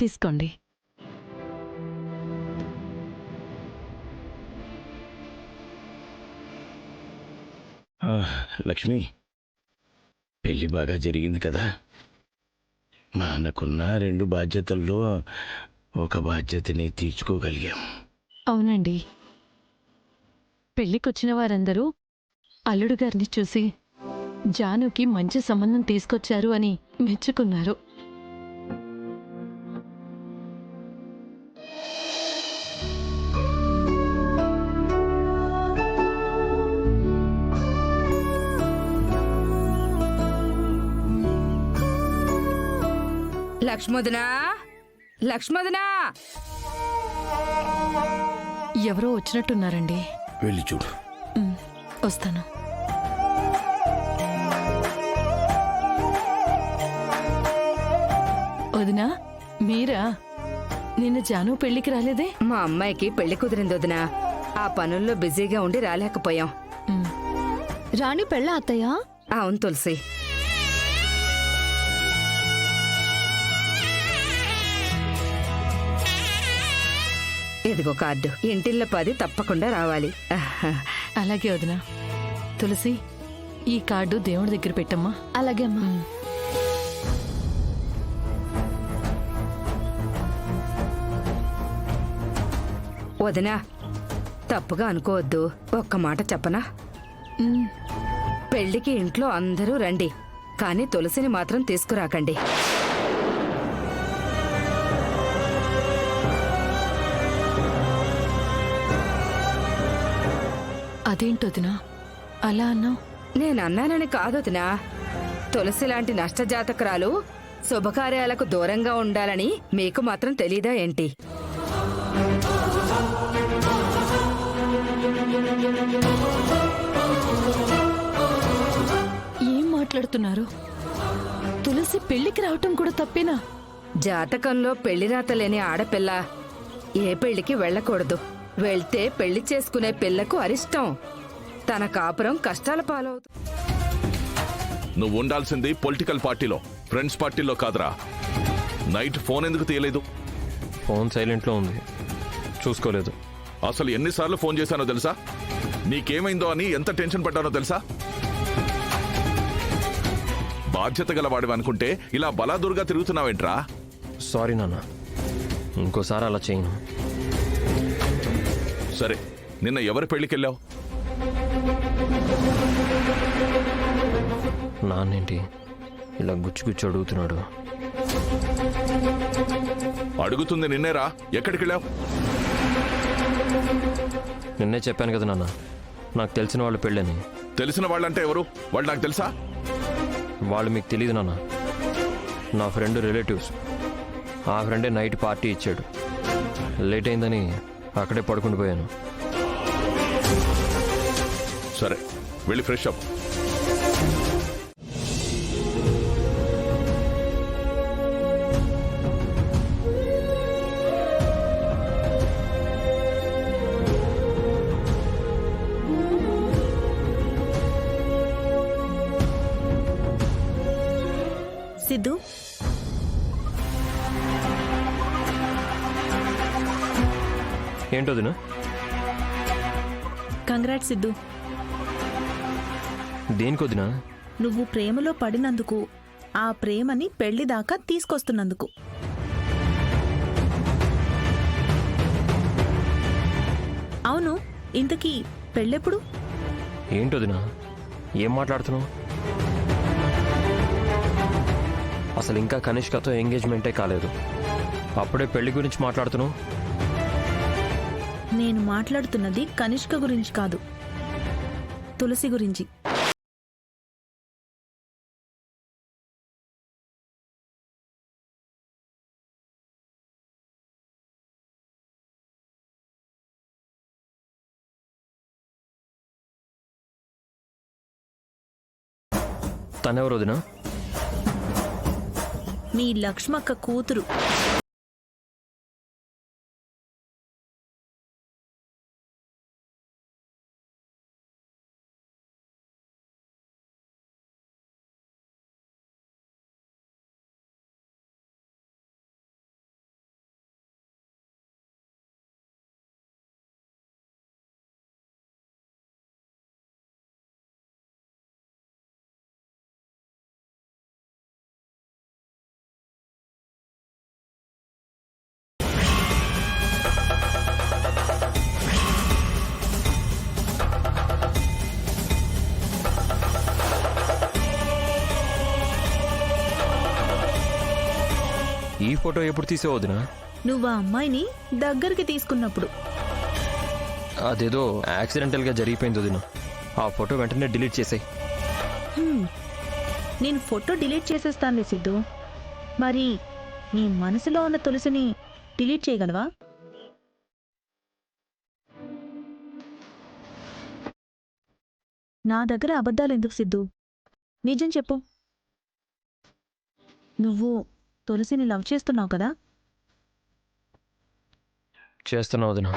తీసుకోండి. లక్ష్మి, పెళ్లి బాగా జరిగింది కదా. మనకున్న 2 బాధ్యతల్లో ఒక బాధ్యతని తీర్చుకోగలిగాం. అవునండి. పెళ్ళికొచ్చిన వారందరూ అల్లుడు గారిని చూసి జానుకి మంచి సంబంధం తీసుకొచ్చారు అని మెచ్చుకున్నారు. లక్ష్మోదనా, లక్ష్మోదనా! ఎవరో వచ్చినట్టున్నారండి. వెళ్ళి చూడు. వస్తాను. వదినా, మీరా? నిన్న జాను పెళ్లికి రాలేదే? మా అమ్మాయికి పెళ్లి కుదిరింది వదినా. ఆ పనుల్లో బిజీగా ఉండి రాలేకపోయాం. రాణి పెళ్ళ అత్తయ్య? అవును తులసి. ఇదిగో కార్డు. ఇంటిల్లో 10 తప్పకుండా రావాలి. అలాగే వదినా. తులసి, ఈ కార్డు దేవుడి దగ్గర పెట్టమ్మా. అలాగే అమ్మా. వదినా, తప్పుగా అనుకోవద్దు. ఒక్క మాట చెప్పనా? పెళ్లికి ఇంట్లో అందరూ రండి, కానీ తులసిని మాత్రం తీసుకురాకండి. అదేంటొదినా అలా అన్నావు? నేనన్నానని కాదొదినా. తులసి లాంటి నష్టజాతకురాలు శుభకార్యాలకు దూరంగా ఉండాలని మీకు మాత్రం తెలీదా ఏంటి? ఏం మాట్లాడుతున్నారు? తులసి పెళ్లికి రావటం కూడా తప్పేనా? జాతకంలో పెళ్లిరాత లేని ఆడపిల్ల ఏ పెళ్లికి వెళ్ళకూడదు. వెళ్తే పెళ్లి చేసుకునే పిల్లకు అరిష్టం. తన కాపురం కష్టాల పాలవుతుంది. నువ్వు ఉండాల్సింది పొలిటికల్ పార్టీలో, ఫ్రెండ్స్ పార్టీలో కాదురా. నైట్ ఫోన్ ఎందుకు తీయలేదు? ఫోన్ సైలెంట్లో ఉంది, చూసుకోలేదు. అసలు ఎన్నిసార్లు ఫోన్ చేశానో తెలుసా? నీకేమైందో అని ఎంత టెన్షన్ పడ్డానో తెలుసా? బాధ్యత గలవాడివి అనుకుంటే ఇలా బలాదురుగా తిరుగుతున్నావేంట్రా? సారీ నాన్న, ఇంకోసారి అలా చేయను. సరే, నిన్న ఎవరి పెళ్లికెళ్ళావు? నాన్నేంటి ఇలా గుచ్చి అడుగుతున్నాడు? అడుగుతుంది నిన్నేరా. ఎక్కడికెళ్ళావు? నిన్నే చెప్పాను కదా నాన్న, నాకు తెలిసిన వాళ్ళు పెళ్ళని. తెలిసిన వాళ్ళంటే ఎవరు? వాళ్ళు నాకు తెలుసా? వాళ్ళు మీకు తెలియదు నాన్న. నా ఫ్రెండ్ రిలేటివ్స్. ఆ ఫ్రెండే నైట్ పార్టీ ఇచ్చాడు. లేట్ అయిందని అక్కడే పడుకుని పోయాను. సరే, వెళ్ళి ఫ్రెష్ అప్. సిద్ధు, ఏంటోదినా? కంగ్రాట్స్ సిద్ధు. దేనికొదినా? నువ్వు ప్రేమలో పడినందుకు, ఆ ప్రేమని పెళ్లి దాకా తీసుకొస్తున్నందుకు. అవును, ఇంతకీ పెళ్ళెప్పుడు? ఏంటోదినా, ఏం మాట్లాడుతున్నావు? అసలు ఇంకా కనిష్కతో ఎంగేజ్మెంటే కాలేదు, అప్పుడే పెళ్లి గురించి మాట్లాడుతున్నావు? నేను మాట్లాడుతున్నది కనిష్క గురించి కాదు, తులసి గురించి. తనెవరు వదినా? మీ లక్ష్మక్క కూతురు. ఈ ఫోటో ఎప్పుడు తీసావు వదినా? నువ్వు ఆ అమ్మాయిని దగ్గరికి తీసుకున్నప్పుడు. అదేదో యాక్సిడెంటల్గా జరిగిపోయింది వదినా. ఆ ఫోటో వెంటనే డిలీట్ చేసాయి. నేను ఫోటో డిలీట్ చేసేస్తానులే సిద్ధు. మరి నీ మనసులో ఉన్న తులసిని డిలీట్ చేయగలవా? నా దగ్గర అబద్ధాలు ఎందుకు సిద్ధు? నిజం చెప్పు. నువ్వు తులసిని లవ్ చేస్తున్నావు కదా? చేస్తున్నావు వదినా.